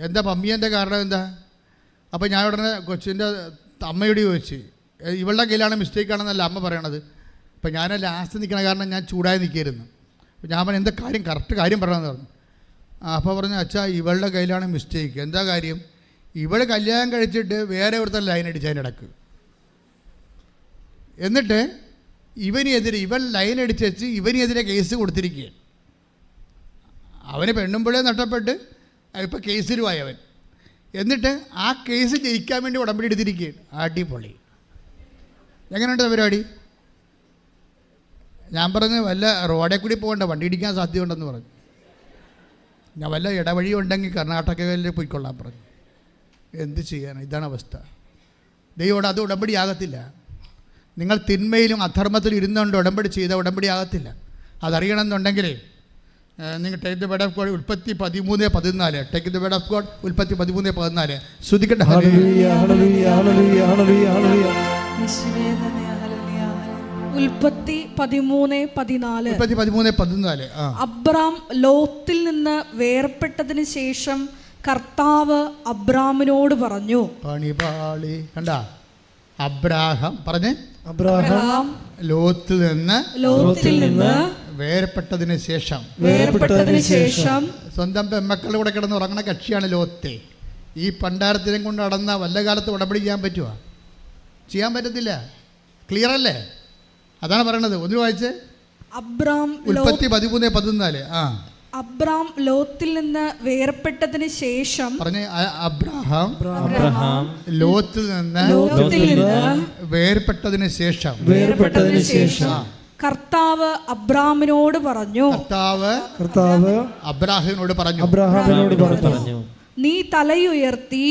എന്താ പമ്മിയൻ്റെ കാരണം എന്താ? അപ്പോൾ ഞാൻ ഉടനെ കൊച്ചിൻ്റെ അമ്മയോട് ചോദിച്ചു, ഇവളുടെ കയ്യിലാണ് മിസ്റ്റേക്കാണെന്നല്ല അമ്മ പറയണത്. അപ്പോൾ ഞാൻ ലാസ്റ്റ് നിൽക്കണ കാരണം ഞാൻ ചൂടായി നിൽക്കായിരുന്നു. അപ്പോൾ ഞാൻ പറഞ്ഞു എന്താ കാര്യം, കറക്റ്റ് കാര്യം പറയണമെന്ന് പറഞ്ഞു. അപ്പോൾ പറഞ്ഞു അച്ഛാ ഇവളുടെ കയ്യിലാണ് മിസ്റ്റേക്ക്. എന്താ കാര്യം? ഇവൾ കല്യാണം കഴിച്ചിട്ട് വേറെ ഒരുത്തൻ ലൈൻ അടിച്ച് അതിനിടക്ക്. എന്നിട്ട് ഇവനെതിരെ ഇവൻ ലൈൻ അടിച്ച് വെച്ച് ഇവനെതിരെ കേസ് കൊടുത്തിരിക്കുകയാണ്. അവന് പെണ്ണുമ്പിളെ നഷ്ടപ്പെട്ട് ഇപ്പോൾ കേസിലുമായി അവൻ. എന്നിട്ട് ആ കേസ് ജയിക്കാൻ വേണ്ടി ഉടമ്പടി എടുത്തിരിക്കുകയാണ്. അടിപൊളി. എങ്ങനെയുണ്ട് പരിപാടി? ഞാൻ പറഞ്ഞു വല്ല റോഡേ കൂടി പോകണ്ട, വണ്ടി ഇടിക്കാൻ സാധ്യതയുണ്ടെന്ന് പറഞ്ഞു. ഞാൻ വല്ല ഇടവഴി ഉണ്ടെങ്കിൽ കർണാടകയിൽ പോയിക്കൊള്ളാൻ പറഞ്ഞു. എന്ത് ചെയ്യാൻ? ഇതാണ് അവസ്ഥ. ദൈവോട് അത് ഉടമ്പടി ആകത്തില്ല. നിങ്ങൾ തിന്മയിലും അധർമ്മത്തിലും ഇരുന്നുകൊണ്ട് ഉടമ്പടി ചെയ്ത ഉടമ്പടി ആകത്തില്ല. അതറിയണമെന്നുണ്ടെങ്കിൽ നിങ്ങൾ take the word of God ഉൽപ്പത്തി 13:14. Take the word of God ഉൽപ്പത്തി 13:14. ശ്രദ്ധിക്കട്ടെ. ഉൽപ്പത്തി 13:14. അബ്രാം ലോത്തിൽ നിന്ന് വേർപെട്ടതിന് ശേഷം കർത്താവ് അബ്രാമിനോട് പറഞ്ഞു. പണിപാളി കണ്ട. അബ്രാഹാം പറഞ്ഞേ, അബ്രാഹാം ലോത്തിൽ നിന്ന് വേർപെട്ടതിന് ശേഷം സ്വന്തം പെമ്മക്കളുടെ കൂടെ കിടന്ന് ഉറങ്ങണ കക്ഷിയാണ് ലോത്തെ. ഈ പണ്ടാരത്തിനും കൊണ്ട് നടന്ന വല്ല കാലത്ത് ഉടമ്പടി ചെയ്യാൻ പറ്റുമോ? ചെയ്യാൻ പറ്റത്തില്ല. ക്ലിയർ അല്ലേ? അതാണ് പറയണത്. ഒന്ന് വായിച്ച്. അബ്രാം ഉൽപ്പത്തി 13:14. അബ്രാം ലോത്തിൽ നിന്ന് വേർപെട്ടതിന് ശേഷം പറഞ്ഞേ, അബ്രാഹാം ലോത്തിൽ നിന്ന് വേർപെട്ടതിന് ശേഷം കർത്താവ് അബ്രാമിനോട് പറഞ്ഞു. കർത്താവ് അബ്രാഹിമിനോട് പറഞ്ഞു, നീ തലയുയർത്തി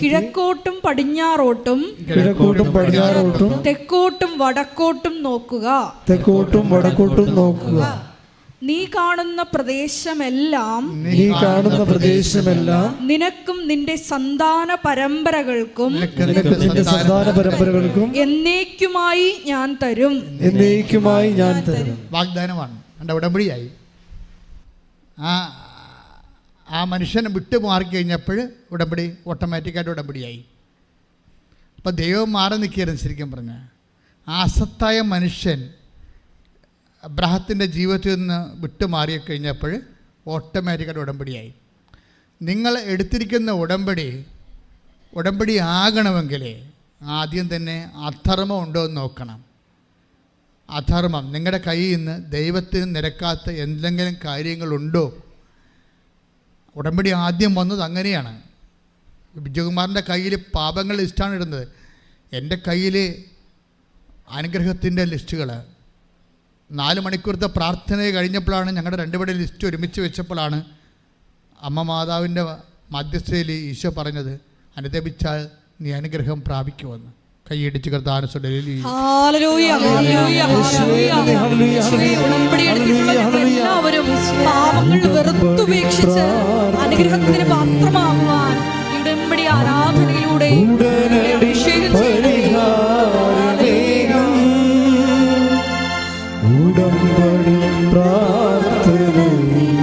കിഴക്കോട്ടും പടിഞ്ഞാറോട്ടും തെക്കോട്ടും വടക്കോട്ടും നോക്കുക. നീ കാണുന്ന പ്രദേശമെല്ലാം നിനക്കും നിന്റെ സന്താന പരമ്പരകൾക്കും എന്നേക്കുമായി ഞാൻ തരും. വാഗ്ദാനമാണ്. എൻ്റെ ഉടമ്പടിയായി. ആ മനുഷ്യനെ വിട്ടു മാറിക്കഴിഞ്ഞപ്പോൾ ഉടമ്പടി ഓട്ടോമാറ്റിക്കായിട്ട് ഉടമ്പടിയായി. അപ്പം ദൈവം മാറി നിൽക്കുകയായിരുന്നു. ശരിക്കും പറഞ്ഞാൽ ആ അസത്തായ മനുഷ്യൻ അബ്രാഹത്തിൻ്റെ ജീവിതത്തിൽ നിന്ന് വിട്ടുമാറി കഴിഞ്ഞപ്പോൾ ഓട്ടോമാറ്റിക്കായിട്ട് ഉടമ്പടിയായി. നിങ്ങൾ എടുത്തിരിക്കുന്ന ഉടമ്പടി ആകണമെങ്കിൽ ആദ്യം തന്നെ അധർമ്മം ഉണ്ടോ എന്ന് നോക്കണം. അധർമ്മം നിങ്ങളുടെ കയ്യിൽ നിന്ന് ദൈവത്തിന് നിരക്കാത്ത എന്തെങ്കിലും കാര്യങ്ങളുണ്ടോ? ഉടമ്പടി ആദ്യം വന്നത് അങ്ങനെയാണ്. വിജയകുമാറിൻ്റെ കയ്യിൽ പാപങ്ങൾ ലിസ്റ്റാണ് ഇടുന്നത്. എൻ്റെ കയ്യിൽ അനുഗ്രഹത്തിൻ്റെ ലിസ്റ്റുകൾ. 4 മണിക്കൂറത്തെ പ്രാർത്ഥന കഴിഞ്ഞപ്പോഴാണ് ഞങ്ങളുടെ രണ്ടുപേരുടെ ലിസ്റ്റ് ഒരുമിച്ച് വെച്ചപ്പോഴാണ് അമ്മ മാതാവിൻ്റെ മധ്യസ്ഥയിൽ ഈശോ പറഞ്ഞത്, അനുദപിച്ചാൽ നീ അനുഗ്രഹം പ്രാപിക്കുമെന്ന്. കൈയടിച്ച് അനുഗ്രഹത്തിന് പാത്രമാകുവാൻ ഉടമ്പടി ആരാധനയിലൂടെ ഉടമ്പടി പ്രാർത്ഥനയിൽ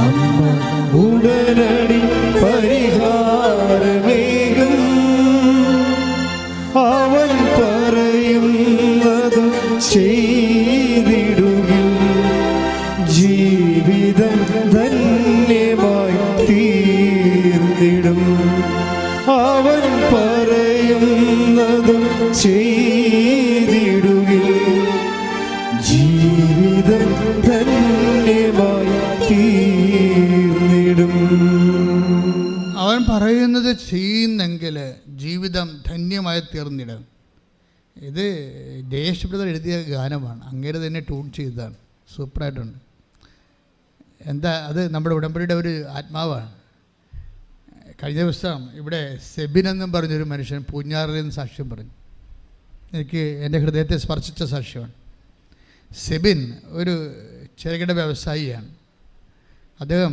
അമ്മ ഉടനടി പരിഹാരമേകും. അവൻ പറയുന്നത് ചെയ്തിടുകിൽ ജീവിതം ധന്യമായി തീർന്നിടും. അവൻ പറയുന്നത് ചെയ്തിടുകിൽ ജീവിതം ധന്യമായി തീർന്നിടും. അവൻ പറയുന്നത് ചെയ്യുന്നെങ്കിൽ ജീവിതം ധന്യമായി തീർന്നിടും. ഇത് ദേശപ്രദർ എഴുതിയ ഗാനമാണ്. അങ്ങേര് തന്നെ ട്യൂൺ ചെയ്തതാണ്. സൂപ്പറായിട്ടുണ്ട്. എന്താ അത് നമ്മുടെ ഉടമ്പടിയുടെ ഒരു ആത്മാവാണ്. കഴിഞ്ഞ ദിവസം ഇവിടെ സെബിൻ എന്നും പറഞ്ഞൊരു മനുഷ്യൻ പൂഞ്ഞാറിൽ നിന്ന് സാക്ഷ്യം പറഞ്ഞു. എനിക്ക് എൻ്റെ ഹൃദയത്തെ സ്പർശിച്ച സാക്ഷ്യമാണ്. സെബിൻ ഒരു ചെറുകിട വ്യവസായിയാണ്. അദ്ദേഹം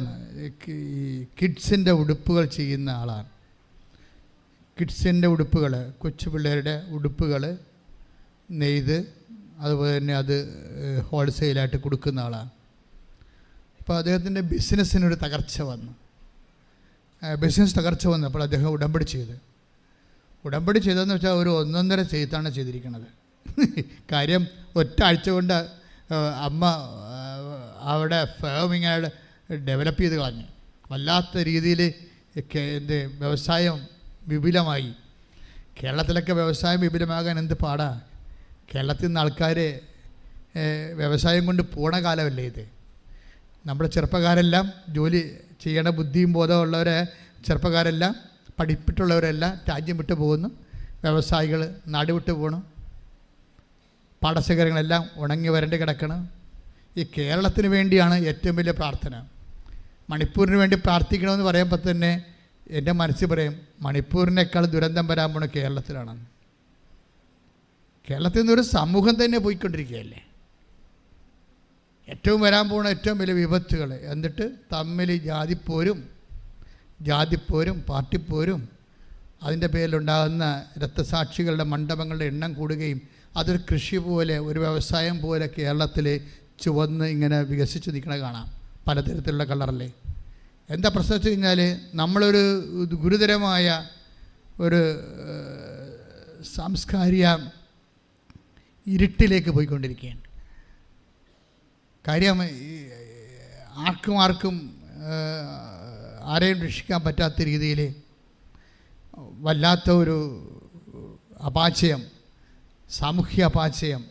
കിഡ്സിൻ്റെ ഉടുപ്പുകൾ ചെയ്യുന്ന ആളാണ്. കിഡ്സിൻ്റെ ഉടുപ്പുകൾ, കൊച്ചു പിള്ളേരുടെ ഉടുപ്പുകൾ നെയ്ത് അതുപോലെ തന്നെ അത് ഹോൾസെയിലായിട്ട് കൊടുക്കുന്ന ആളാണ്. അപ്പോൾ അദ്ദേഹത്തിൻ്റെ ബിസിനസ്സിനൊരു തകർച്ച വന്നു. ബിസിനസ് തകർച്ച വന്നപ്പോൾ അദ്ദേഹം ഉടമ്പടി ചെയ്തതെന്ന് വെച്ചാൽ ഒരു 1.5 ചെയ്താണ് ചെയ്തിരിക്കുന്നത്. കാര്യം ഒറ്റ ആഴ്ച കൊണ്ട് അമ്മ അവിടെ ഫേമിങ്ങനെ ഡെവലപ്പ് ചെയ്ത് കളഞ്ഞു. വല്ലാത്ത രീതിയിൽ വ്യവസായം വിപുലമായി. കേരളത്തിലൊക്കെ വ്യവസായം വിപുലമാകാൻ എന്ത് പാടാ. കേരളത്തിൽ നിന്ന് ആൾക്കാർ വ്യവസായം കൊണ്ട് പോണ കാലമല്ലേ ഇത്. നമ്മുടെ ചെറുപ്പക്കാരെല്ലാം ജോലി ചെയ്യണ ബുദ്ധിയും ബോധമുള്ളവരെ ചെറുപ്പക്കാരെല്ലാം പഠിപ്പിട്ടുള്ളവരെല്ലാം രാജ്യം വിട്ടു പോകുന്നു. വ്യവസായികൾ നാട് വിട്ടു പോകണം. പാടശേഖരങ്ങളെല്ലാം ഉണങ്ങി വരണ്ട് കിടക്കണം. ഈ കേരളത്തിന് വേണ്ടിയാണ് ഏറ്റവും വലിയ പ്രാർത്ഥന. മണിപ്പൂരിന് വേണ്ടി പ്രാർത്ഥിക്കണമെന്ന് പറയുമ്പോൾ തന്നെ എൻ്റെ മനസ്സിൽ പറയും, മണിപ്പൂരിനേക്കാൾ ദുരന്തം വരാൻ പോണ കേരളത്തിലാണ്. കേരളത്തിൽ നിന്നൊരു സമൂഹം തന്നെ പോയിക്കൊണ്ടിരിക്കുകയല്ലേ. ഏറ്റവും വരാൻ പോകുന്ന ഏറ്റവും വലിയ വിപത്തുകൾ. എന്നിട്ട് തമ്മിൽ ജാതിപ്പോരും പാർട്ടിപ്പോരും അതിൻ്റെ പേരിലുണ്ടാകുന്ന രക്തസാക്ഷികളുടെ മണ്ഡപങ്ങളുടെ എണ്ണം കൂടുകയും അതൊരു കൃഷി പോലെ ഒരു വ്യവസായം പോലെ കേരളത്തിൽ ചുവന്ന് ഇങ്ങനെ വികസിച്ച് നിൽക്കണ കാണാം. പലതരത്തിലുള്ള കളറല്ലേ. എന്താ പ്രശ്നം വെച്ച് കഴിഞ്ഞാൽ നമ്മളൊരു ഗുരുതരമായ ഒരു സാംസ്കാരിക ഇരുട്ടിലേക്ക് പോയിക്കൊണ്ടിരിക്കുകയാണ്. കാര്യം ആർക്കും ആരെയും രക്ഷിക്കാൻ പറ്റാത്ത രീതിയിൽ വല്ലാത്ത ഒരു അപാചയം, സാമൂഹ്യ അപാചയം,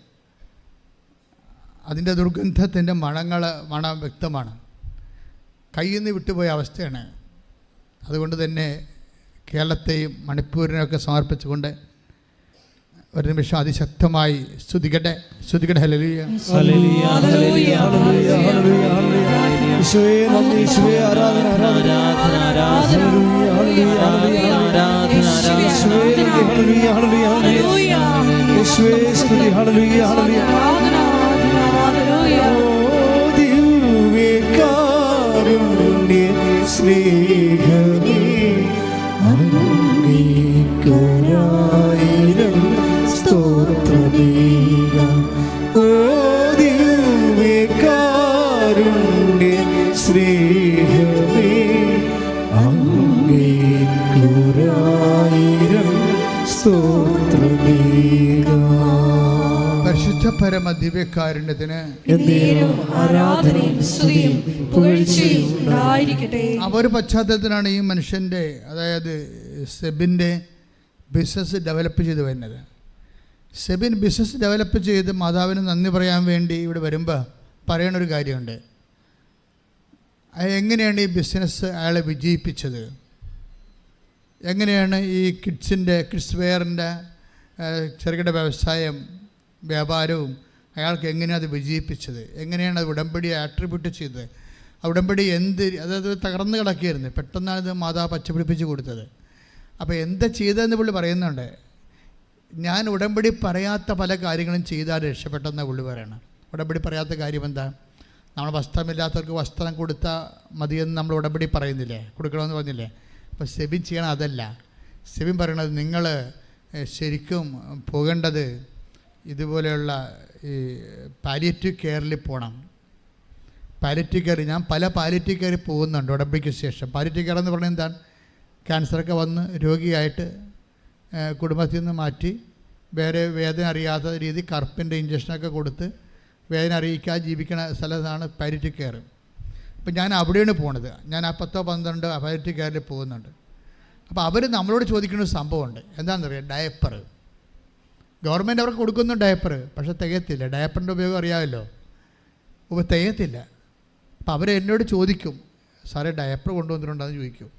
അതിൻ്റെ ദുർഗന്ധത്തിൻ്റെ മണം വ്യക്തമാണ്. കയ്യിൽ നിന്ന് വിട്ടുപോയ അവസ്ഥയാണ്. അതുകൊണ്ട് തന്നെ കേരളത്തെയും മണിപ്പൂരിനെയൊക്കെ സമർപ്പിച്ചുകൊണ്ട് ഒരു നിമിഷം അതിശക്തമായി സ്തുതിക്കട്ടെ. ഹല്ലേലൂയ ഹല്ലേലൂയ ഹല്ലേലൂയ ഹല്ലേലൂയ ഹല്ലേലൂയ. യേശുവേ നന്ദി, യേശുവേ ആരാധന ആരാധന ആരാധന. ഹല്ലേലൂയ ഹല്ലേലൂയ ഹല്ലേലൂയ ഹല്ലേലൂയ. യേശുവേ സ്തുതി. ഹല്ലേലൂയ ഹല്ലേലൂയ. ദിവ്യകാരുണ്യ സ്നേഹമേ അങ്ങേക്കൊരായിരം സ്തോത്രമേകാം. ഓ ദിവ്യകാരുണ്യ സ്നേഹമേ അങ്ങേക്കൊരായിരം സ്തോത്രമേകാം. പരിശുദ്ധ പരമ ദിവ്യകാരുണ്യത്തിന് ആരാധനയും സ്തുതിയും പുകഴ്ചയും ഉണ്ടായിരിക്കട്ടെ. ആ ഒരു പശ്ചാത്തലത്തിലാണ് ഈ മനുഷ്യൻ്റെ, അതായത് സെബിൻ്റെ ബിസിനസ് ഡെവലപ്പ് ചെയ്ത് വരുന്നത്. സെബിൻ ബിസിനസ് ഡെവലപ്പ് ചെയ്ത് മാതാവിന് നന്ദി പറയാൻ വേണ്ടി ഇവിടെ വരുമ്പോൾ പറയണൊരു കാര്യമുണ്ട്. എങ്ങനെയാണ് ഈ ബിസിനസ് അയാളെ വിജയിപ്പിച്ചത്, എങ്ങനെയാണ് ഈ കിഡ്സ് വെയറിൻ്റെ ചെറുകിട വ്യാപാരവും അയാൾക്ക് എങ്ങനെയാണ് അത് വിജയിപ്പിച്ചത്, എങ്ങനെയാണ് അത് ഉടമ്പടിയെ ആട്രിബ്യൂട്ട് ചെയ്തത്. ആ ഉടമ്പടി അതായത് തകർന്ന് കിടക്കുകയായിരുന്നു, പെട്ടെന്നാണ് ഇത് മാതാവ് പച്ചപിടിപ്പിച്ച് കൊടുത്തത്. അപ്പോൾ എന്താ ചെയ്തതെന്ന് പുള്ളി പറയുന്നുണ്ട്. ഞാൻ ഉടമ്പടി പറയാത്ത പല കാര്യങ്ങളും ചെയ്താൽ രക്ഷപ്പെട്ടെന്ന പുള്ളി പറയണം. ഉടമ്പടി പറയാത്ത കാര്യം എന്താ? നമ്മൾ വസ്ത്രമില്ലാത്തവർക്ക് വസ്ത്രം കൊടുത്താൽ മതിയെന്ന് നമ്മൾ ഉടമ്പടി പറയുന്നില്ലേ, കൊടുക്കണമെന്ന് പറഞ്ഞില്ലേ. അപ്പോൾ സെബിൻ ചെയ്യണം അതല്ല. സെബിൻ പറയണത് നിങ്ങൾ ശരിക്കും പോകേണ്ടത് ഇതുപോലെയുള്ള ഈ പാലിയേറ്റീവ് കെയറിൽ പോകണം. പാലിയേറ്റീവ് കെയർ, ഞാൻ പല പാലിയേറ്റീവ് കെയറിൽ പോകുന്നുണ്ട് ഉടമ്പടിക്ക് ശേഷം. പാലിയേറ്റീവ് കെയർ എന്ന് പറഞ്ഞാൽ എന്താണ്? ക്യാൻസറൊക്കെ വന്ന് രോഗിയായിട്ട് കുടുംബത്തിൽ നിന്ന് മാറ്റി വേറെ വേദന അറിയാത്ത രീതി കറുപ്പിൻ്റെ ഇഞ്ചക്ഷനൊക്കെ കൊടുത്ത് വേദന അറിയിക്കാതെ ജീവിക്കുന്ന സ്ഥലത്താണ് പാലിയേറ്റീവ് കെയർ. അപ്പം ഞാൻ അവിടെയാണ് പോണത്. ഞാൻ ആ 10-12 പാലിയേറ്റീവ് കെയറിൽ പോകുന്നുണ്ട്. അപ്പോൾ അവർ നമ്മളോട് ചോദിക്കുന്ന ഒരു സംഭവമുണ്ട്. എന്താണെന്നറിയാം? ഡയപ്പർ. ഗവൺമെൻറ് അവർക്ക് കൊടുക്കുന്നു ഡയപ്പർ, പക്ഷേ തികയത്തില്ല. ഡയപ്പറിൻ്റെ ഉപയോഗം അറിയാമല്ലോ, തികയത്തില്ല. അപ്പോൾ അവർ എന്നോട് ചോദിക്കും, സാറേ ഡയപ്പർ കൊണ്ടുവന്നിട്ടുണ്ടെന്ന് ചോദിക്കും.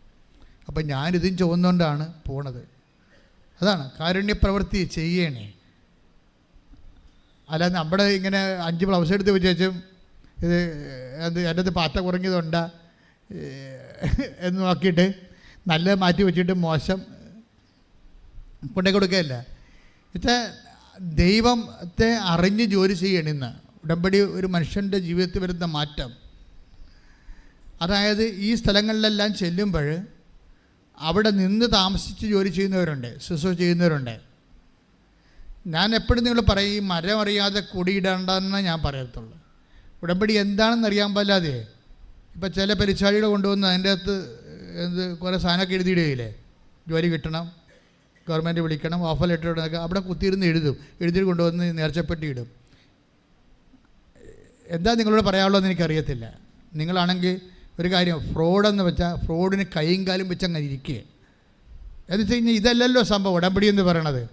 അപ്പം ഞാനിതും ചുവന്നുകൊണ്ടാണ് പോണത്. അതാണ് കാരുണ്യപ്രവൃത്തി ചെയ്യണേ. അല്ല നമ്മുടെ ഇങ്ങനെ 5 ബ്ലൗസ് എടുത്ത് വെച്ചും ഇത് എൻ്റെ അടുത്ത് പാറ്റ കുറഞ്ഞതുണ്ടാ എന്ന് നോക്കിയിട്ട് നല്ല മാറ്റി വെച്ചിട്ട് മോശം കൊണ്ടേ കൊടുക്കുകയല്ല. എന്നുവെച്ചാൽ ദൈവത്തെ അറിഞ്ഞ് ജോലി ചെയ്യണമെന്ന്. ഉടമ്പടി ഒരു മനുഷ്യൻ്റെ ജീവിതത്തിൽ വരുന്ന മാറ്റം. അതായത് ഈ സ്ഥലങ്ങളിലെല്ലാം ചെല്ലുമ്പോൾ അവിടെ നിന്ന് താമസിച്ച് ജോലി ചെയ്യുന്നവരുണ്ട്, ശുശ്രൂഷ ചെയ്യുന്നവരുണ്ട്. ഞാൻ എപ്പോഴും നിങ്ങൾ പറയും, ഈ മരം അറിയാതെ കൊടിയിടണ്ടെന്ന് ഞാൻ പറയത്തുള്ളൂ. ഉടമ്പടി എന്താണെന്ന് അറിയാൻ പാടില്ലാതെ ഇപ്പം ചില പെരിച്ചാഴികൾ കൊണ്ടുവന്ന് അതിൻ്റെ അകത്ത് കുറേ സാധനമൊക്കെ എഴുതിയിടുകയില്ലേ, ജോലി കിട്ടണം, ഗവൺമെൻറ് വിളിക്കണം, ഓഫർ ലെറ്റർ ഇടണമൊക്കെ അവിടെ കുത്തിയിരുന്ന് എഴുതി കൊണ്ടുവന്ന് നേർച്ചപ്പെട്ടി ഇടും. എന്താ നിങ്ങളോട് പറയാനുള്ളതെന്ന് എനിക്കറിയത്തില്ല. നിങ്ങളാണെങ്കിൽ ഒരു കാര്യം, ഫ്രോഡെന്ന് വെച്ചാൽ ഫ്രോഡിന് കൈയും കാലും വെച്ച് അങ്ങനെ ഇരിക്കുക. എന്ന് വെച്ച് കഴിഞ്ഞാൽ ഇതല്ലല്ലോ സംഭവം ഉടമ്പടി എന്ന് പറയണത്.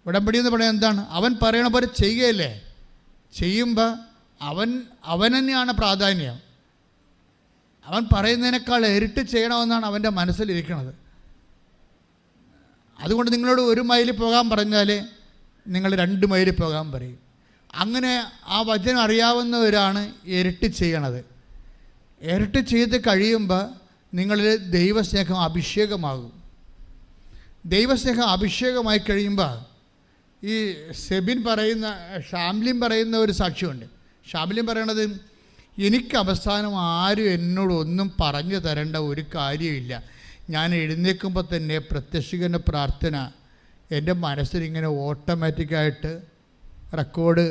ഉടമ്പടി എന്ന് പറയുന്നത് എന്താണ്? അവൻ പറയണ പോലെ ചെയ്യുകയല്ലേ. ചെയ്യുമ്പോൾ അവൻ തന്നെയാണ് പ്രാധാന്യം. അവൻ പറയുന്നതിനേക്കാൾ ഇരട്ടി ചെയ്യണമെന്നാണ് അവൻ്റെ മനസ്സിലിരിക്കുന്നത്. അതുകൊണ്ട് നിങ്ങളോട് 1 മൈൽ പോകാൻ പറഞ്ഞാൽ നിങ്ങൾ 2 മൈൽ പോകാൻ പറയും. അങ്ങനെ ആ വചനം അറിയാവുന്നവരാണ് ഇരട്ടി ചെയ്യണത്. ഇരട്ടി ചെയ്ത് കഴിയുമ്പോൾ നിങ്ങളിൽ ദൈവസ്നേഹം അഭിഷേകമാകും. ദൈവസ്നേഹം അഭിഷേകമായി കഴിയുമ്പോൾ ഈ ഷാംലിൻ പറയുന്ന ഒരു സാക്ഷ്യമുണ്ട്. ഷാംലിൻ പറയണത്, എനിക്ക് അവസാനം ആരും എന്നോട് ഒന്നും പറഞ്ഞു തരേണ്ട ഒരു കാര്യമില്ല. ഞാൻ എഴുന്നേൽക്കുമ്പോൾ തന്നെ പ്രത്യക്ഷീകരണ പ്രാർത്ഥന എൻ്റെ മനസ്സിലിങ്ങനെ ഓട്ടോമാറ്റിക്കായിട്ട് റെക്കോർഡ്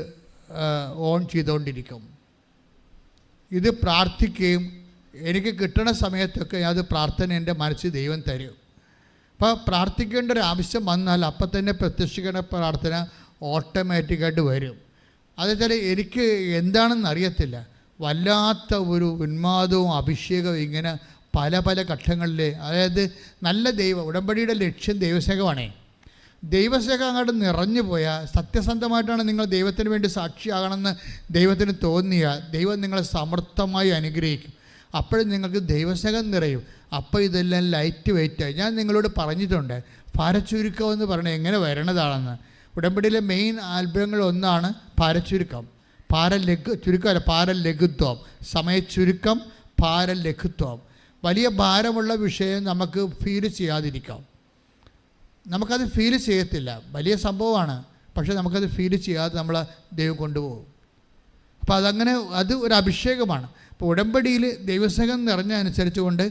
ഓൺ ചെയ്തുകൊണ്ടിരിക്കും. ഇത് പ്രാർത്ഥിക്കുകയും എനിക്ക് കിട്ടുന്ന സമയത്തൊക്കെ അത് പ്രാർത്ഥന എൻ്റെ മനസ്സിൽ ദൈവം തരും. അപ്പോൾ പ്രാർത്ഥിക്കേണ്ട ഒരു ആവശ്യം വന്നാൽ അപ്പം തന്നെ പ്രത്യക്ഷീകരണ പ്രാർത്ഥന ഓട്ടോമാറ്റിക്കായിട്ട് വരും. അതെച്ചാൽ എനിക്ക് എന്താണെന്ന് അറിയത്തില്ല, വല്ലാത്ത ഒരു ഉന്മാദവും അഭിഷേകവും ഇങ്ങനെ പല പല ഘട്ടങ്ങളിൽ. അതായത് നല്ല ഉടമ്പടിയുടെ ലക്ഷ്യം ദൈവസ്നേഹമാണേ. ദൈവസ്നേഹം അങ്ങോട്ട് നിറഞ്ഞു പോയാൽ, സത്യസന്ധമായിട്ടാണ് നിങ്ങൾ ദൈവത്തിന് വേണ്ടി സാക്ഷിയാകണമെന്ന് ദൈവത്തിന് തോന്നിയാൽ ദൈവം നിങ്ങളെ സമർത്ഥമായി അനുഗ്രഹിക്കും. അപ്പോഴും നിങ്ങൾക്ക് ദൈവസ്നേഹം നിറയും. അപ്പോൾ ഇതെല്ലാം ലൈറ്റ് വെയിറ്റായി. ഞാൻ നിങ്ങളോട് പറഞ്ഞിട്ടുണ്ട്, ഭാരച്ചുരുക്കം എന്ന് പറഞ്ഞാൽ എങ്ങനെ വരണതാണെന്ന്. ഉടമ്പടിയിലെ മെയിൻ ആൽബങ്ങളിൽ ഭാരച്ചുരുക്കം. ഭാരലഘുത്വം, സമയച്ചുരുക്കം, ഭാരലഘുത്വം. വലിയ ഭാരമുള്ള വിഷയം നമുക്ക് ഫീൽ ചെയ്യാതിരിക്കാം. നമുക്കത് ഫീൽ ചെയ്യത്തില്ല, വലിയ സംഭവമാണ്, പക്ഷേ നമുക്കത് ഫീൽ ചെയ്യാതെ നമ്മളെ ദൈവം കൊണ്ടുപോകും. അപ്പോൾ അത് ഒരു അഭിഷേകമാണ്. അപ്പോൾ ഉടമ്പടിയിൽ ദൈവസ്നേഹം നിറഞ്ഞ അനുസരിച്ച് കൊണ്ട്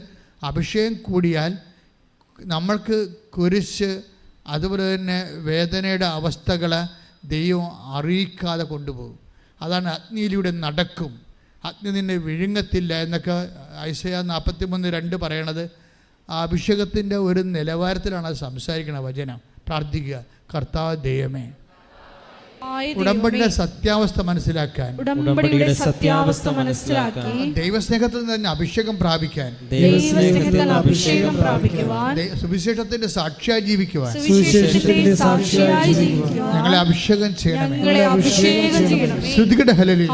അഭിഷേകം കൂടിയാൽ നമ്മൾക്ക് കുരിശ്, അതുപോലെ തന്നെ വേദനയുടെ അവസ്ഥകളെ ദൈവം അറിയിക്കാതെ കൊണ്ടുപോകും. അതാണ് അഗ്നിയിലൂടെ നടക്കും, അഗ്നി നിന്നെ വിഴുങ്ങത്തില്ല എന്നൊക്കെ ഐസയ 43:2 പറയണത്. ആ അഭിഷേകത്തിൻ്റെ ഒരു നിലവാരത്തിലാണ് അത് സംസാരിക്കണ വചനം. പ്രാർത്ഥിക്കുക, കർത്താവ് ദൈവമേ, ഉടമ്പടിയുടെ സത്യാവസ്ഥ മനസ്സിലാക്കാൻ, ദൈവസ്നേഹത്തിൽ തന്നെ അഭിഷേകം പ്രാപിക്കാൻ, സുവിശേഷത്തിന്റെ സാക്ഷിയായി ജീവിക്കുവാൻ ഞങ്ങളെ അഭിഷേകം ചെയ്യണമേ. ശ്രുതികടെ ഹല്ലേലൂയ.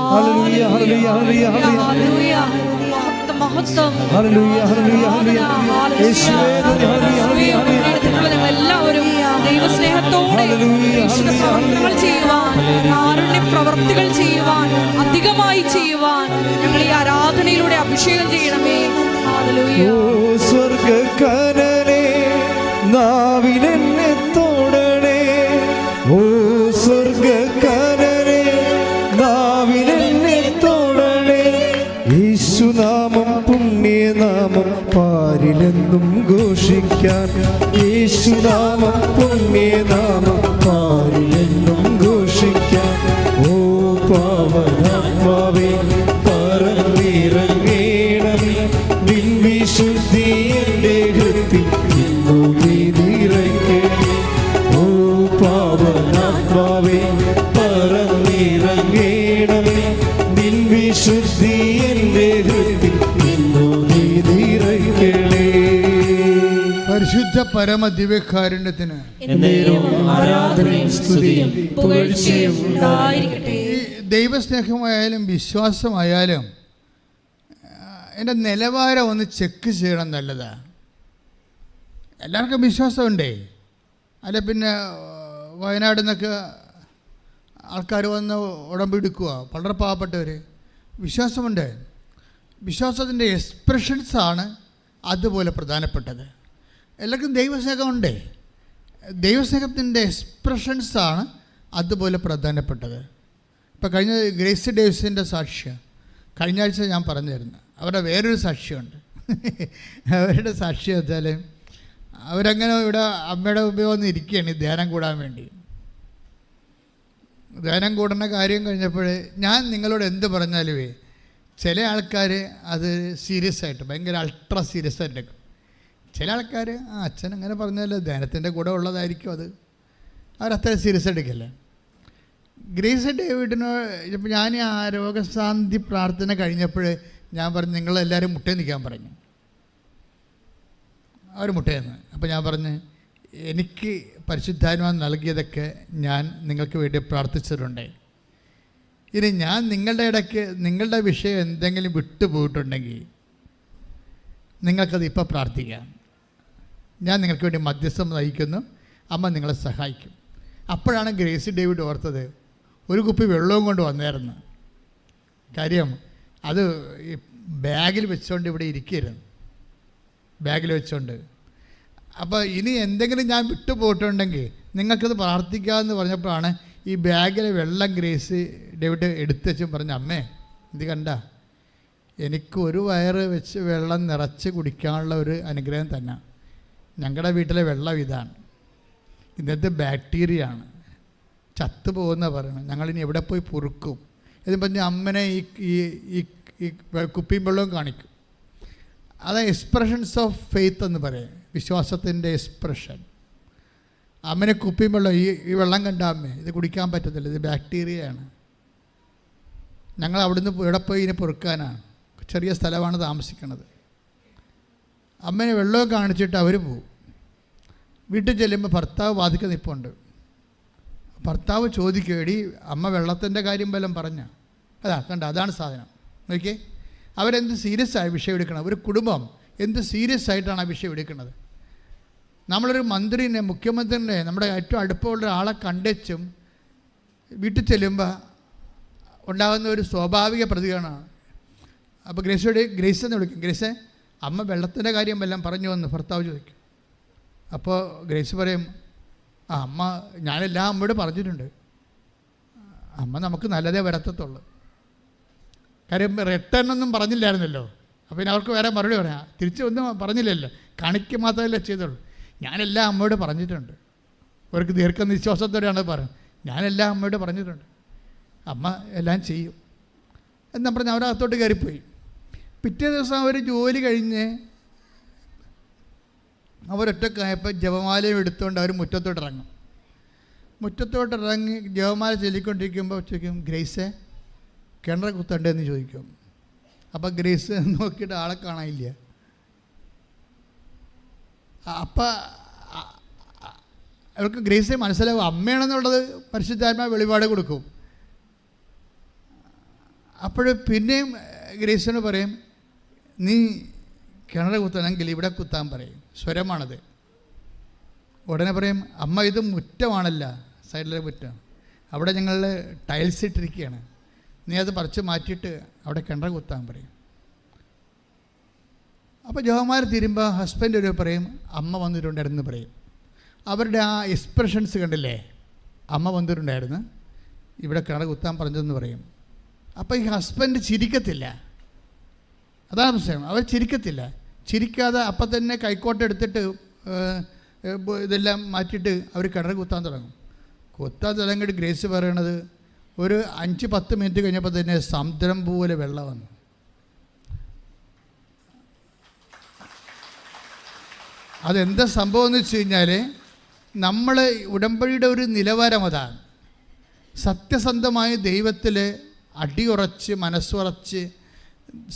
എല്ലാവരും ദൈവസ്നേഹത്തോടെ പ്രവർത്തനങ്ങൾ ചെയ്യുവാൻ, കാരുണ്യ പ്രവർത്തികൾ ചെയ്യുവാൻ, അധികമായി ചെയ്യുവാൻ ഞങ്ങൾ ഈ ആരാധനയിലൂടെ അഭിഷേകം ചെയ്യണമേ. സ്വർഗകനനേ നാവിനെന്നെ തൊടണേ, ഓ സ്വർഗകനനേ നാവിനെന്നെ തൊടണേ. യേശുനാമം പുണ്യനാമം പാരിലെന്നും ഘോഷിക്കാൻ, യേശുനാമം പുണ്യനാമം പാരിലെന്നും ഘോഷിക്കാൻ. ഓ പാവനാത്മാവേ പറന്നിറങ്ങേണമേ, നിൻ വിശുദ്ധി എൻ്റെ ഹൃത്തിൽ ഇന്നു നീ നിറയ്ക്കണേ. ഓ പാവനാത്മാവേ പറന്നിറങ്ങേണമേ, നിൻ വിശുദ്ധി എൻ്റെ ഹൃത്തിൽ ഇന്നു നീ നിറയ്ക്കണേ. പരിശുദ്ധ പരമ ദിവ്യകാരുണ്യത്തിന് ദൈവസ്നേഹമായാലും വിശ്വാസമായാലും എൻ്റെ നിലവാരം ഒന്ന് ചെക്ക് ചെയ്യണം, നല്ലതാണ്. എല്ലാവർക്കും വിശ്വാസമുണ്ടേ. അല്ല പിന്നെ വയനാട് നിന്നൊക്കെ ആൾക്കാർ വന്ന് ഉടമ്പെടുക്കുക, വളരെ പാവപ്പെട്ടവർ. വിശ്വാസമുണ്ട്. വിശ്വാസത്തിൻ്റെ എക്സ്പ്രഷൻസാണ് അതുപോലെ പ്രധാനപ്പെട്ടത്. എല്ലാവർക്കും ദൈവസ്നേഹമുണ്ട്. ദൈവസ്നേഹത്തിൻ്റെ എക്സ്പ്രഷൻസാണ് അതുപോലെ പ്രധാനപ്പെട്ടത്. ഇപ്പോൾ കഴിഞ്ഞ ഗ്രേസി ഡേവിസിൻ്റെ സാക്ഷ്യം കഴിഞ്ഞ ആഴ്ച ഞാൻ പറഞ്ഞിരുന്നു. അവരുടെ വേറൊരു സാക്ഷ്യമുണ്ട്. അവരുടെ സാക്ഷ്യം വെച്ചാൽ അവരങ്ങനെ ഇവിടെ അമ്മയുടെ മുമ്പിൽ വന്ന് ഇരിക്കുകയാണ് ധ്യാനം കൂടാൻ വേണ്ടി. ധ്യാനം കൂടുന്ന കാര്യം കഴിഞ്ഞപ്പോൾ ഞാൻ നിങ്ങളോട് എന്ത് പറഞ്ഞാലുമേ ചില ആൾക്കാർ അത് സീരിയസ് ആയിട്ട് ഭയങ്കര അൾട്രാ സീരിയസ് ആയിട്ട് എടുക്കും. ചില ആൾക്കാർ അച്ഛൻ അങ്ങനെ പറഞ്ഞാൽ ധ്യാനത്തിൻ്റെ കൂടെ ഉള്ളതായിരിക്കും, അത് അവരത്ര സീരിയസ് എടുക്കില്ല. ഗ്രേസ് ഡേവിഡിനോ ഇപ്പം ഞാൻ ആ രോഗശാന്തി പ്രാർത്ഥന കഴിഞ്ഞപ്പോൾ ഞാൻ പറഞ്ഞു നിങ്ങളെല്ലാവരും മുട്ടേ നിൽക്കാൻ പറഞ്ഞു. അവർ മുട്ടയെന്ന്. അപ്പോൾ ഞാൻ പറഞ്ഞു എനിക്ക് പരിശുദ്ധാത്മാവ് നൽകിയതൊക്കെ ഞാൻ നിങ്ങൾക്ക് വേണ്ടി പ്രാർത്ഥിച്ചിട്ടുണ്ട്. ഇനി ഞാൻ നിങ്ങളുടെ ഇടയ്ക്ക് നിങ്ങളുടെ വിഷയം എന്തെങ്കിലും വിട്ടുപോയിട്ടുണ്ടെങ്കിൽ നിങ്ങൾക്കത് ഇപ്പോൾ പ്രാർത്ഥിക്കാം. ഞാൻ നിങ്ങൾക്ക് വേണ്ടി മധ്യസ്ഥം നയിക്കുന്നു, അമ്മ നിങ്ങളെ സഹായിക്കും. അപ്പോഴാണ് ഗ്രേസി ഡേവിഡ് ഓർത്തത് ഒരു കുപ്പി വെള്ളവും കൊണ്ട് വന്നായിരുന്നു. കാര്യം അത് ഈ ബാഗിൽ വെച്ചുകൊണ്ട് ഇവിടെ ഇരിക്കരുത്, ബാഗിൽ വെച്ചുകൊണ്ട്. അപ്പോൾ ഇനി എന്തെങ്കിലും ഞാൻ വിട്ടുപോയിട്ടുണ്ടെങ്കിൽ നിങ്ങൾക്കത് പ്രാർത്ഥിക്കാമെന്ന് പറഞ്ഞപ്പോഴാണ് ഈ ബാഗിലെ വെള്ളം ഗ്രേസ് ഡേവിഡ് എടുത്തുവെച്ചും പറഞ്ഞു, അമ്മേ ഇത് കണ്ട, എനിക്ക് ഒരു വയറ് വെച്ച് വെള്ളം നിറച്ച് കുടിക്കാനുള്ള ഒരു അനുഗ്രഹം തന്നെ. ഞങ്ങളുടെ വീട്ടിലെ വെള്ളം ഇതാണ്, ഇന്നത്തെ ബാക്ടീരിയ ആണ്, ചത്തുപോകുന്ന പറയണം, ഞങ്ങളിനി എവിടെ പോയി പൊറുക്കും എന്ന് പറഞ്ഞ് അമ്മനെ ഈ കുപ്പിയും വെള്ളവും കാണിക്കും. അത് എക്സ്പ്രഷൻസ് ഓഫ് ഫെയ്ത്ത് എന്ന് പറയും, വിശ്വാസത്തിൻ്റെ എക്സ്പ്രഷൻ. അമ്മനെ കുപ്പിയും വെള്ളം ഈ വെള്ളം കണ്ട അമ്മേ ഇത് കുടിക്കാൻ പറ്റത്തില്ല, ഇത് ബാക്ടീരിയയാണ്, ഞങ്ങൾ അവിടുന്ന് എവിടെ പോയി ഇതിനെ പൊറുക്കാനാണ്, ചെറിയ സ്ഥലമാണ് താമസിക്കുന്നത്. അമ്മനെ വെള്ളമൊക്കെ കാണിച്ചിട്ട് അവർ പോകും. വീട്ടിൽ ചെല്ലുമ്പോൾ ഭർത്താവ് വാതിൽക്ക് നിൽപ്പുണ്ട്. ഭർത്താവ് ചോദിക്കും, എടി അമ്മ വെള്ളത്തിൻ്റെ കാര്യം വല്ലതും പറഞ്ഞ? അതാ കണ്ട, അതാണ് സാധനം. നോക്കിയേ, അവരെന്ത് സീരിയസ് ആയ വിഷയം എടുക്കണം, ഒരു കുടുംബം എന്ത് സീരിയസ് ആയിട്ടാണ് ആ വിഷയം എടുക്കുന്നത്. നമ്മളൊരു മന്ത്രിനെ, മുഖ്യമന്ത്രിനെ, നമ്മുടെ ഏറ്റവും അടുപ്പമുള്ള ആളെ കണ്ടും വീട്ടിൽ ചെല്ലുമ്പോൾ ഉണ്ടാകുന്ന ഒരു സ്വാഭാവിക പ്രതികരണമാണ്. അപ്പോൾ ഗ്രേസ് എന്ന് വിളിക്കും, ഗ്രേസേ അമ്മ വെള്ളത്തിൻ്റെ കാര്യം വല്ലതും പറഞ്ഞു എന്ന് ഭർത്താവ് ചോദിക്കും. അപ്പോൾ ഗ്രേസ് പറയും, അമ്മ ഞാനെല്ലാം അമ്മയോട് പറഞ്ഞിട്ടുണ്ട്, അമ്മ നമുക്ക് നല്ലതേ വരത്തത്തുള്ളൂ. കാര്യം റിട്ടേൺ ഒന്നും പറഞ്ഞില്ലായിരുന്നല്ലോ, അപ്പോൾ പിന്നെ അവർക്ക് വേറെ മറുപടി പറയാം, തിരിച്ചൊന്നും പറഞ്ഞില്ലല്ലോ, കാണിക്കുക മാത്രമല്ലേ ചെയ്തുള്ളൂ. ഞാനെല്ലാം അമ്മയോട് പറഞ്ഞിട്ടുണ്ട്. അവർക്ക് ദീർഘനിശ്വാസത്തോടെയാണ് പറയുന്നത്, ഞാനെല്ലാം അമ്മയോട് പറഞ്ഞിട്ടുണ്ട്, അമ്മ എല്ലാം ചെയ്യും എന്ന് പറഞ്ഞ് അവരകത്തോട്ട് കയറിപ്പോയി. പിറ്റേ ദിവസം അവർ ജോലി കഴിഞ്ഞ് അവരൊറ്റക്കായപ്പോൾ ജപമാലയും എടുത്തുകൊണ്ട് അവർ മുറ്റത്തോട്ടിറങ്ങും. മുറ്റത്തോട്ടിറങ്ങി ജപമാല ചൊല്ലിക്കൊണ്ടിരിക്കുമ്പോൾ ചോദിക്കും, ഗ്രേസേ കിണർ കുത്തണ്ടെന്ന് ചോദിക്കും. അപ്പം ഗ്രേസ് നോക്കിയിട്ട് ആളെ കാണാനില്ല. അപ്പം അവർക്ക് ഗ്രേസെ മനസ്സിലാവും അമ്മയാണെന്നുള്ളത് പരിശുദ്ധാത്മാവ് വെളിപാട് കൊടുക്കും. അപ്പോൾ പിന്നെയും ഗ്രേസിന് പറയും, നീ കിണർ കുത്തണമെങ്കിൽ ഇവിടെ കുത്താൻ പറയും, സ്വരമാണത്. ഉടനെ പറയും, അമ്മ ഇത് മുറ്റമാണല്ല, സൈഡിലെ മുറ്റം, അവിടെ ഞങ്ങൾ ടൈൽസ് ഇട്ടിരിക്കുകയാണ്, നീ അത് പറിച്ച് മാറ്റിയിട്ട് അവിടെ കിണർ കുത്താൻ പറയും. അപ്പോൾ ജോമാർ തീരുമ്പോൾ ഹസ്ബൻഡ് ഒരു പറയും, അമ്മ വന്നിട്ടുണ്ടായിരുന്നു പറയും. അവരുടെ ആ എക്സ്പ്രഷൻസ് കണ്ടില്ലേ, അമ്മ വന്നിട്ടുണ്ടായിരുന്നു, ഇവിടെ കിണർ കുത്താൻ പറഞ്ഞതെന്ന് പറയും. അപ്പോൾ ഈ ഹസ്ബൻഡ് ചിരിക്കത്തില്ല, അതാണ് പ്രശ്നം. അവർ ചിരിക്കത്തില്ല. ചിരിക്കാതെ അപ്പം തന്നെ കൈക്കോട്ടെടുത്തിട്ട് ഇതെല്ലാം മാറ്റിയിട്ട് അവർ കിണർ കുത്താൻ തുടങ്ങും. കുത്താൻ തുടങ്ങിയിട്ട് ഗ്രേസ് പറയണത് ഒരു 5-10 മിനിറ്റ് കഴിഞ്ഞപ്പോൾ തന്നെ സമുദ്രം പോലെ വെള്ളം വന്നു. അതെന്താ സംഭവം എന്ന് വെച്ച് കഴിഞ്ഞാൽ, നമ്മൾ ഉടമ്പടിയുടെ ഒരു നിലവാരം അതാണ്. സത്യസന്ധമായ ദൈവത്തിൽ അടിയുറച്ച് മനസ്സുറച്ച്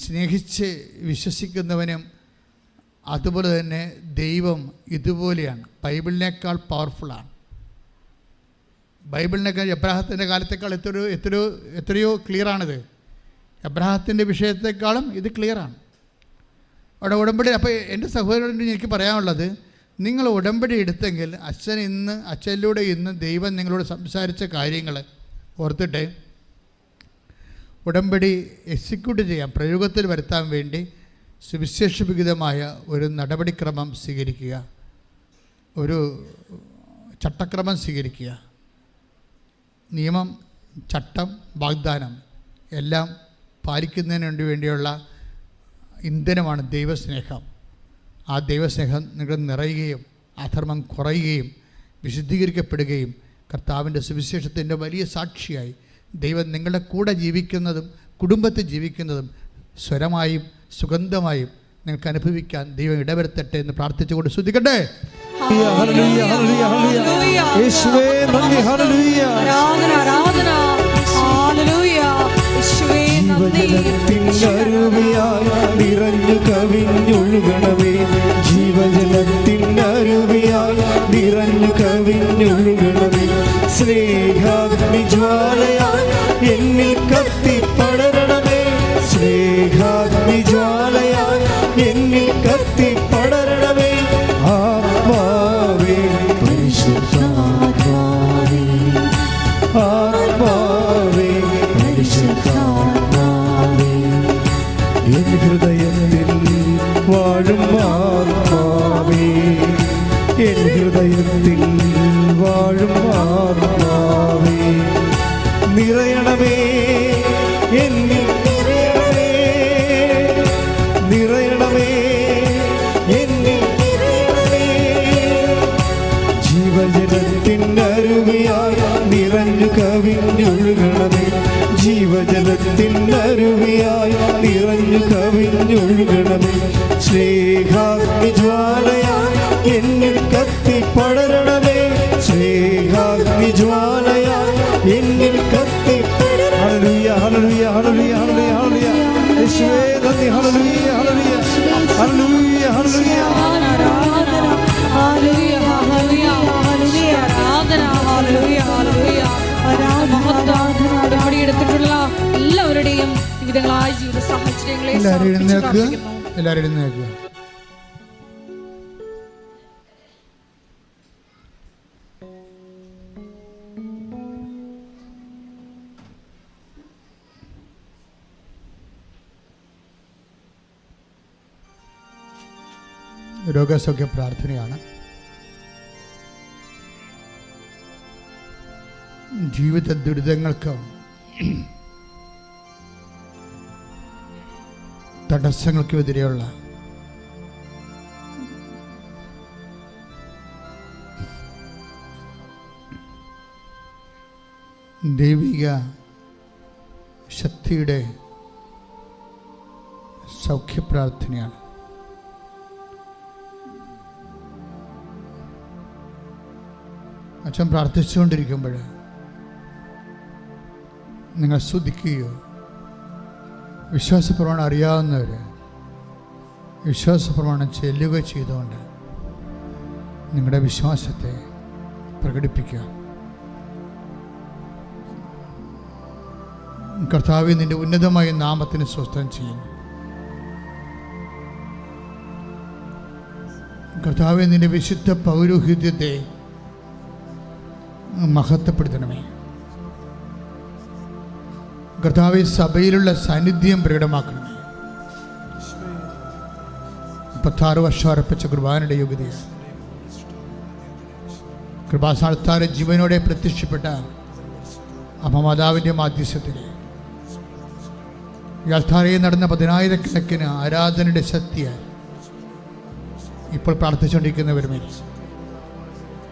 സ്നേഹിച്ച് വിശ്വസിക്കുന്നവനും അതുപോലെ തന്നെ ദൈവം ഇതുപോലെയാണ്, ബൈബിളിനേക്കാൾ പവർഫുള്ളാണ്. ബൈബിളിനേക്കാൾ എബ്രാഹത്തിൻ്റെ കാലത്തേക്കാൾ എത്രയോ ക്ലിയറാണിത്. എബ്രാഹത്തിൻ്റെ വിഷയത്തെക്കാളും ഇത് ക്ലിയറാണ്. അവിടെ ഉടമ്പടി. അപ്പോൾ എൻ്റെ സഹോദരനോട് എനിക്ക് പറയാനുള്ളത്, നിങ്ങൾ ഉടമ്പടി എടുത്തെങ്കിൽ അച്ഛനിലൂടെ ഇന്ന് ദൈവം നിങ്ങളോട് സംസാരിച്ച കാര്യങ്ങൾ ഓർത്തിട്ട് ഉടമ്പടി എക്സിക്യൂട്ട് ചെയ്യാൻ, പ്രയോഗത്തിൽ വരുത്താൻ വേണ്ടി സുവിശേഷവിഹിതമായ ഒരു നടപടിക്രമം സ്വീകരിക്കുക, ഒരു ചട്ടക്രമം സ്വീകരിക്കുക. നിയമം, ചട്ടം, വാഗ്ദാനം എല്ലാം പാലിക്കുന്നതിന് വേണ്ടിയുള്ള ഇന്ധനമാണ് ദൈവസ്നേഹം. ആ ദൈവസ്നേഹം നിങ്ങൾ നിറയുകയും അധർമ്മം കുറയുകയും വിശുദ്ധീകരിക്കപ്പെടുകയും കർത്താവിൻ്റെ സുവിശേഷത്തിൻ്റെ വലിയ സാക്ഷിയായി ദൈവം നിങ്ങളുടെ കൂടെ ജീവിക്കുന്നതും കുടുംബത്തിൽ ജീവിക്കുന്നതും സ്വരമായും സുഗന്ധമായും നിങ്ങൾക്ക് അനുഭവിക്കാൻ ദൈവം ഇടവരുത്തട്ടെ എന്ന് പ്രാർത്ഥിച്ചുകൊണ്ട് ശ്രദ്ധിക്കട്ടെ. ഹല്ലേലൂയ, ഹല്ലേലൂയ, ഹല്ലേലൂയ. യേശുവേ നന്ദി, ഹല്ലേലൂയ. ആരാധന, ആരാധന. ഹല്ലേലൂയ. യേശുവേ നന്ദി. ജീവജലത്തിനരുവിയായി നിറഞ്ഞു കവിഞ്ഞൊഴുകണമേ. ജീവജലത്തിനരുവിയായി നിറഞ്ഞു കവിഞ്ഞൊഴുകണമേ. സ്നേഹാഗ്നിജ്വാലയായി എന്നിൽ കത്തിപ്പടരണമേ. സ്നേഹാഗ്നിജ്വാലയായി എന്നിൽ കത്തിപ്പടരണമേ. ആത്മാവേ പരിശുദ്ധാത്മാവേ, ആത്മാവേ പരിശുദ്ധാത്മാവേ, എൻ ഹൃദയത്തിൽ വാഴും ആത്മാവേ, എൻ ഹൃദയത്തിൽ വാഴും ആത്മാവേ, നിറയണമേ എന്നിൽ, നിറയണമേ, നിറയണമേ എന്നിൽ, നിറയണമേ. ജീവജലത്തിനരുവിയായി നിറഞ്ഞു കവിഞ്ഞൊഴുകണമേ. ജീവജലത്തിനരുവിയായി നിറഞ്ഞു കവിഞ്ഞൊഴുകണമേ. സ്നേഹാഗ്നിജ്വാലയായി എന്നിൽ കത്തിപ്പടരണമേ. സ്നേഹാഗ്നിജ്വാലയായി എന്നിൽ കത്തിപ്പടരണമേ. ഹല്ലേലൂയ, ഹല്ലേലൂയ, ഹല്ലേലൂയ, ഹല്ലേലൂയ, ഹല്ലേലൂയ. യേശുവേ നന്ദി, ഹല്ലേലൂയ, ഹല്ലേലൂയ, ഹല്ലേലൂയ, ഹല്ലേലൂയ. ആരാധന, ഹല്ലേലൂയ, ഹല്ലേലൂയ, ഹല്ലേലൂയ. ആരാധന, ഹല്ലേലൂയ, ഹല്ലേലൂയ. ഉടമ്പടി എടുത്തിട്ടുള്ള എല്ലാവരുടെയും വിവിധങ്ങളായ ജീവിത സാഹചര്യങ്ങളെ എല്ലാവരും സമർപ്പിച്ച് എഴുന്നേൽക്കുക. പ്രാർത്ഥിക്കുന്നു. എല്ലാവരും എഴുന്നേൽക്കുക. രോഗസൗഖ്യ പ്രാർത്ഥനയാണ്. ജീവിത ദുരിതങ്ങൾക്ക് തടസ്സങ്ങൾക്കുമെതിരെയുള്ള ദൈവിക ശക്തിയുടെ സൗഖ്യപ്രാർത്ഥനയാണ്. അച്ഛൻ പ്രാർത്ഥിച്ചുകൊണ്ടിരിക്കുമ്പോൾ നിങ്ങൾ സ്തുതിക്കുകയോ വിശ്വാസപ്രമാണം അറിയാവുന്നവർ വിശ്വാസപ്രമാണം ചെല്ലുകയോ ചെയ്തുകൊണ്ട് നിങ്ങളുടെ വിശ്വാസത്തെ പ്രകടിപ്പിക്കുക. കർത്താവേ, നിന്റെ ഉന്നതമായ നാമത്തിന് സ്വസ്ഥം ചെയ്യുന്നു. കർത്താവേ, നിന്റെ വിശുദ്ധ പൗരോഹിത്യത്തെ മഹത്വപ്പെടുത്തണമേ. കർത്താവേ, സഭയിലുള്ള സാന്നിധ്യം പ്രകടമാക്കണമേ. 36 വർഷം അർപ്പിച്ച കുർബാനയുടെ യോഗ്യതയാണ്. കൃപാസ്ഥാനത്താരെ ജീവനോടെ പ്രത്യക്ഷപ്പെട്ട അമ്മമാതാവിൻ്റെ മാധ്യസ്ഥത്തിൽ ഈ അൾത്താരയിൽ നടന്ന 10,000 ആരാധനയുടെ ശക്തിയാൽ ഇപ്പോൾ പ്രാർത്ഥിച്ചുകൊണ്ടിരിക്കുന്നവരുമേ,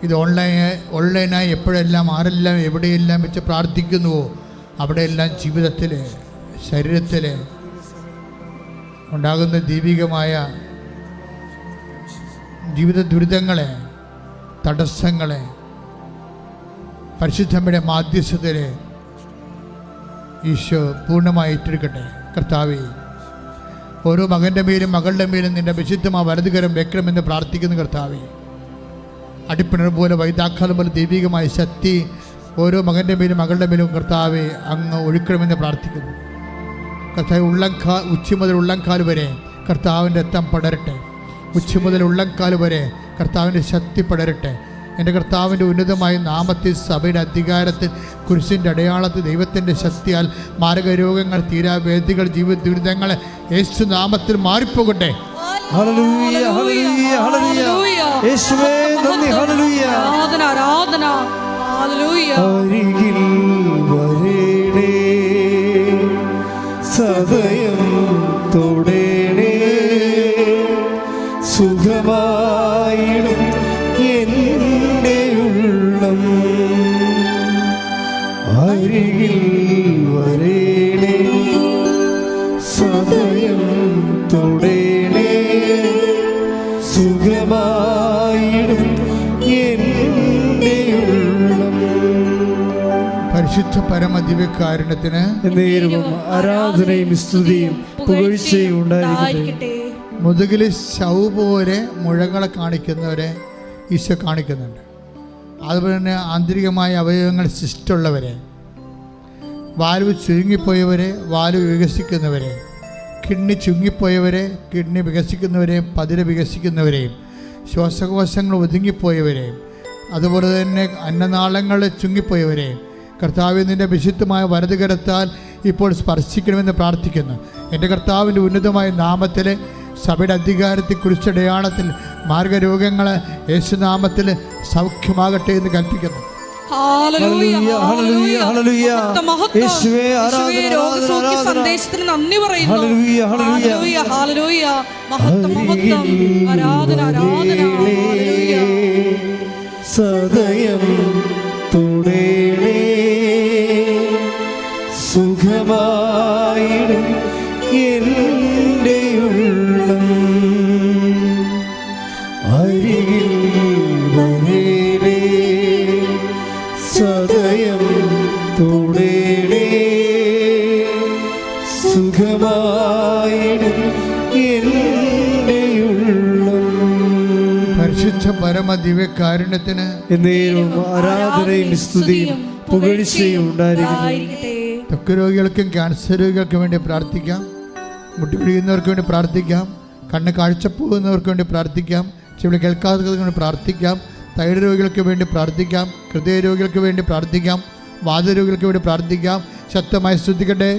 ഇത് ഓൺലൈനായി എപ്പോഴെല്ലാം ആരെല്ലാം എവിടെയെല്ലാം വെച്ച് പ്രാർത്ഥിക്കുന്നുവോ അവിടെയെല്ലാം ജീവിതത്തിൽ ശരീരത്തിൽ ഉണ്ടാകുന്ന ദൈവികമായ ജീവിത ദുരിതങ്ങളെ, തടസ്സങ്ങളെ പരിശുദ്ധമ്മയുടെ മാധ്യസ്ഥതയിൽ ഈശോ പൂർണ്ണമായി ഏറ്റെടുക്കട്ടെ. കർത്താവേ, ഓരോ മകൻ്റെ മേലും മകളുടെ മേലും നിൻ്റെ വിശുദ്ധമായ വലതുകരം വെക്കണമെന്ന് പ്രാർത്ഥിക്കുന്നു. കർത്താവേ, അടിപ്പിണർ പോലെ വൈതാക്കാലം പോലെ ദൈവികമായ ശക്തി ഓരോ മകൻ്റെ മേലും മകളുടെ മേലും കർത്താവെ അങ്ങ് ഒഴുക്കണമെന്ന് പ്രാർത്ഥിക്കുന്നു. കർത്താവ്, ഉച്ചി മുതൽ ഉള്ളംകാൽ വരെ കർത്താവിൻ്റെ രക്തം പടരട്ടെ. ഉച്ചി മുതൽ ഉള്ളംകാൽ വരെ കർത്താവിൻ്റെ ശക്തി പടരട്ടെ. എൻ്റെ കർത്താവിൻ്റെ ഉന്നതമായ നാമത്തിൽ, സഭയുടെ അധികാരത്തിൽ, കുരിശിൻ്റെ അടയാളത്തിൽ, ദൈവത്തിൻ്റെ ശക്തിയാൽ മാരകരോഗങ്ങൾ, തീരാവേദികൾ, ജീവിത ദുരിതങ്ങൾ യേശു നാമത്തിൽ മാറിപ്പോകട്ടെ. ഹല്ലേലൂയ, ഹല്ലേലൂയ, ഹല്ലേലൂയ. യേശുവേ നന്ദി, ഹല്ലേലൂയ. ആരാധന, ആരാധന, ഹല്ലേലൂയ. അരികിൽ വരേണേ, സദയം തൊടേണേ, സുഖമായിടും എൻ്റെ ഉള്ളം. അരികിൽ വരേണേ, സദയം പരിശുദ്ധ പരമദിവ്യകാരുണ്യത്തിന് എന്നേരവും ആരാധനയും സ്തുതിയും പുകഴ്ചയും ഉണ്ടായിരിക്കട്ടെ. മുതുകിൽ ശൗ പോലെ മുഴകളെ കാണിക്കുന്നവരെ ഈശോ കാണിക്കുന്നുണ്ട്. അതുപോലെ തന്നെ ആന്തരികമായ അവയവങ്ങൾ ശിഷ്ടമുള്ളവരെ, വാൽവ് ചുരുങ്ങിപ്പോയവരെ, വാൽവ് വികസിക്കുന്നവരെ, കിഡ്നി ചുരുങ്ങിപ്പോയവരെ, കിഡ്നി വികസിക്കുന്നവരെയും പതിരെ വികസിക്കുന്നവരെയും, ശ്വാസകോശങ്ങൾ ഒതുങ്ങിപ്പോയവരെയും, അതുപോലെ തന്നെ അന്നനാളങ്ങൾ ചുങ്ങിപ്പോയവരെയും കർത്താവ് നിൻ്റെ വിശുദ്ധമായ വലതുകരത്താൽ ഇപ്പോൾ സ്പർശിക്കണമെന്ന് പ്രാർത്ഥിക്കുന്നു. എൻ്റെ കർത്താവിൻ്റെ ഉന്നതമായ നാമത്തിൽ സഭയുടെ അധികാരത്തിൽ കുരിശടയാളത്തിൽ മാർഗരോഗങ്ങൾ യേശുനാമത്തിൽ സൗഖ്യമാകട്ടെ എന്ന് കൽപ്പിക്കുന്നു. സന്ദേശത്തിന് നന്ദി പറയുന്നു. സദയം തുടേണേ സുഖമായിടും എൻ്റെ ഉള്ളം അരികിൽ വരേണേ സദയം തുടേണേ സുഖമായിടും എൻ്റെ ഉള്ളം. പരിശുദ്ധ പരമദിവ്യകാരുണ്യത്തിന് എന്നേരവും ആരാധനയും സ്തുതിയും പുകഴ്ചയും ഉണ്ടായിരിക്കട്ടെ. ത്വക്ക് രോഗികൾക്കും ക്യാൻസർ രോഗികൾക്കും വേണ്ടി പ്രാർത്ഥിക്കാം. മുട്ടിപ്പിടിക്കുന്നവർക്ക് വേണ്ടി പ്രാർത്ഥിക്കാം. കണ്ണ് കാഴ്ചപ്പോകുന്നവർക്ക് വേണ്ടി പ്രാർത്ഥിക്കാം. ചെവി കേൾക്കാത്തവർക്ക് വേണ്ടി പ്രാർത്ഥിക്കാം. തൈറോയ്ഡ് രോഗികൾക്ക് വേണ്ടി പ്രാർത്ഥിക്കാം. ഹൃദയ രോഗികൾക്ക് വേണ്ടി പ്രാർത്ഥിക്കാം. വാതരോഗികൾക്ക് വേണ്ടി പ്രാർത്ഥിക്കാം. ശക്തമായി സ്തുതിക്കട്ടെ.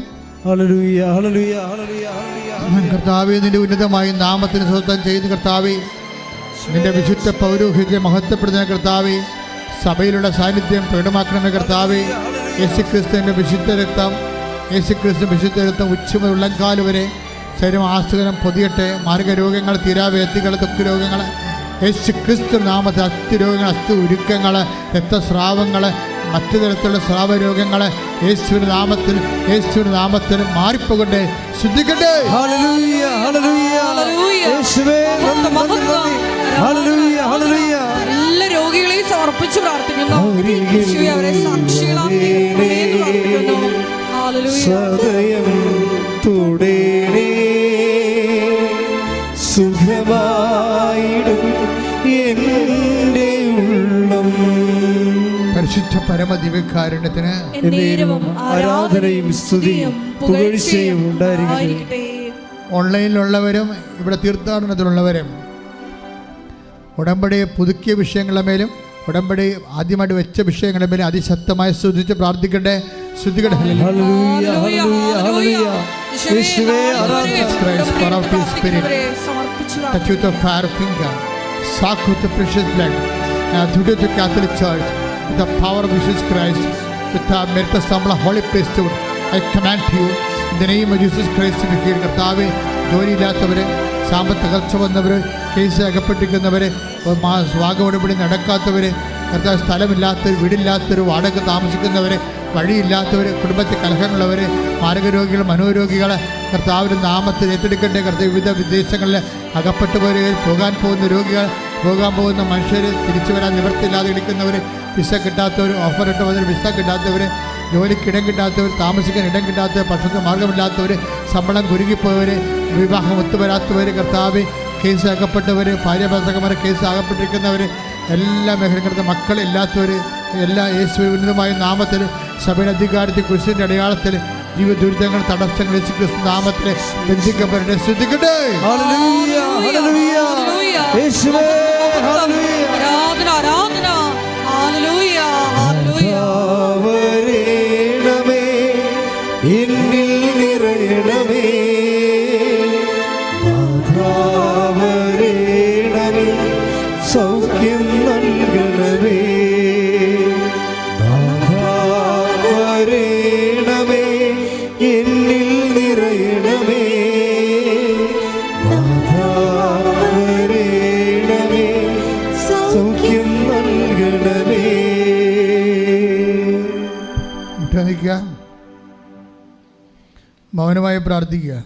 ഹല്ലേലൂയ, ഹല്ലേലൂയ, ഹല്ലേലൂയ, ഹല്ലേലൂയ. കർത്താവേ, നിന്റെ ഉന്നതമായ നാമത്തിന് സ്വന്തം ചെയ്യുന്ന കർത്താവേ, നിന്റെ വിശുദ്ധ പൗരോഹിത്യം മഹത്വപ്പെടുന്ന കർത്താവേ, സഭയിലുള്ള സാന്നിധ്യം പ്രകടമാക്കണമെന്ന കർത്താവേ, യേശുക്രിസ്തുവിൻ്റെ വിശുദ്ധ രക്തം, യേശുക്രിസ്തു വിശുദ്ധ രക്തം ഉച്ചമുതൽ ഉള്ളംകാല് വരെ ശരീരം ആസ്തകനം പൊതിയട്ടെ. മാർഗരോഗങ്ങൾ, തീരാവേത്തികൾ, ത്വക്ക് രോഗങ്ങൾ യേശുക്രിസ്തു നാമത്തിൽ, അസ്ഥിരോഗങ്ങൾ, അസ്ഥി ഉരുക്കങ്ങൾ, രക്തസ്രാവങ്ങൾ, മറ്റു തരത്തിലുള്ള സ്രാവരോഗങ്ങൾ യേശുവിൻ്റെ നാമത്തിൽ, യേശുവിൻ്റെ നാമത്തിൽ മാറിപ്പോകട്ടെ. ശുദ്ധിക്കട്ടെ. ഹല്ലേലൂയ, ഹല്ലേലൂയ, യേശുവേ നന്ദി, ഹല്ലേലൂയ, ഹല്ലേലൂയ. എല്ലാ രോഗികളെയും സമർപ്പിച്ച് പ്രാർത്ഥിക്കുന്നു. യേശുവേ, അവരെ സാക്ഷികളാക്കി പ്രാർത്ഥിക്കുന്നു. ഹല്ലേലൂയ. സദയം തുടേണേ സുഖമായിടും എൻ്റെ ഉള്ളം. പരിശുദ്ധ പരമദിവ്യകാരുണ്യത്തിന് എന്നേരവും ആരാധനയും സ്തുതിയും പുകഴ്ചയും ഉണ്ടായിരിക്കട്ടെ. ഓൺലൈനിലുള്ളവരും ഇവിടെ തീർത്ഥാടനത്തിലുള്ളവരും ഉടമ്പടി പുതുക്കിയ വിഷയങ്ങളുടെ മേലും ഉടമ്പടി ആദ്യമായിട്ട് വെച്ച വിഷയങ്ങളുടെ മേലും അതിശക്തമായി സ്തുതിച്ച് പ്രാർത്ഥിക്കട്ടെ. സ്തുതിക്കട്ടെ. ഹല്ലേലൂയ, ഹല്ലേലൂയ, ഹല്ലേലൂയ. യേശുവേ ആരാധന. Touch with the fire finger, soak with the precious blood, and to the Catholic Church, with the power of Jesus Christ, with the merit of Holy Priesthood, I command you in the name of Jesus Christ to be healed. കർത്താവേ, ജോലിയില്ലാത്തവർ, സാമ്പത്തിക തകർച്ച വന്നവർ, case അകപ്പെട്ടിരിക്കുന്നവർ, സ്വാഗതപടി നടക്കാത്തവർ, കർത്താവ് സ്ഥലമില്ലാത്തവർ, വീടില്ലാത്തവർ, വാടക താമസിക്കുന്നവർ, വഴിയില്ലാത്തവർ, കുടുംബത്തിൽ കലഹങ്ങളുള്ളവർ, മാരകരോഗികൾ, മനോരോഗികൾ കർത്താവിൻ്റെ നാമത്തിൽ ഏറ്റെടുക്കട്ടെ. കർത്താവ് വിവിധ വിദേശങ്ങളിൽ അകപ്പെട്ടുപോയവർ, പോകാൻ പോകുന്ന രോഗികൾ, പോകാൻ പോകുന്ന മനുഷ്യർ, തിരിച്ചു വരാൻ നിവൃത്തിയില്ലാതെ ഇരിക്കുന്നവർ, വിസ കിട്ടാത്തവർ, ഓഫർ ഇട്ട് വന്നവർ വിസ കിട്ടാത്തവർ, ജോലിക്ക് ഇടം കിട്ടാത്തവർ, താമസിക്കാൻ ഇടം കിട്ടാത്തവർ, ഭക്ഷണത്തിന് മാർഗമില്ലാത്തവർ, ശമ്പളം കുരുങ്ങിപ്പോയവർ, വിവാഹം ഒത്തുവരാത്തവർ, കർത്താവ് കേസ് അകപ്പെട്ടവർ, ഭാര്യാഭർത്തകന്മാരെ കേസ് അകപ്പെട്ടിരിക്കുന്നവർ, എല്ലാ മേഖലകളും മക്കളില്ലാത്തവർ, എല്ലാ യേശുവിന്റെ ഉന്നതമായ നാമത്തിൽ, സഭയുടെ അധികാരത്തിൽ, കുരിശിന്റെ അടയാളത്തിൽ, ജീവ ദുരിതങ്ങൾ, തടസ്സങ്ങൾ യേശുക്രിസ്തു നാമത്തിൽ ബന്ധിക്കപ്പെടട്ടെ. ശ്രദ്ധിക്കട്ടെ. ഹല്ലേലൂയ, ഹല്ലേലൂയ, യേശുവേ ഹല്ലേലൂയ. ആരാധന, ആരാധന. ഹല്ലേലൂയ, ഹല്ലേലൂയ. വരേണമേ, എന്നിൽ നിറയണമേ, വരേണമേ, സൗഖ്യം നൽകണമേ, വരേണമേ, എന്നിൽ നിറയണമേ, വരേണമേ, സൗഖ്യം നൽകണമേ. മുട്ടനിക്കുക, മൗനമായി പ്രാർത്ഥിക്കുക.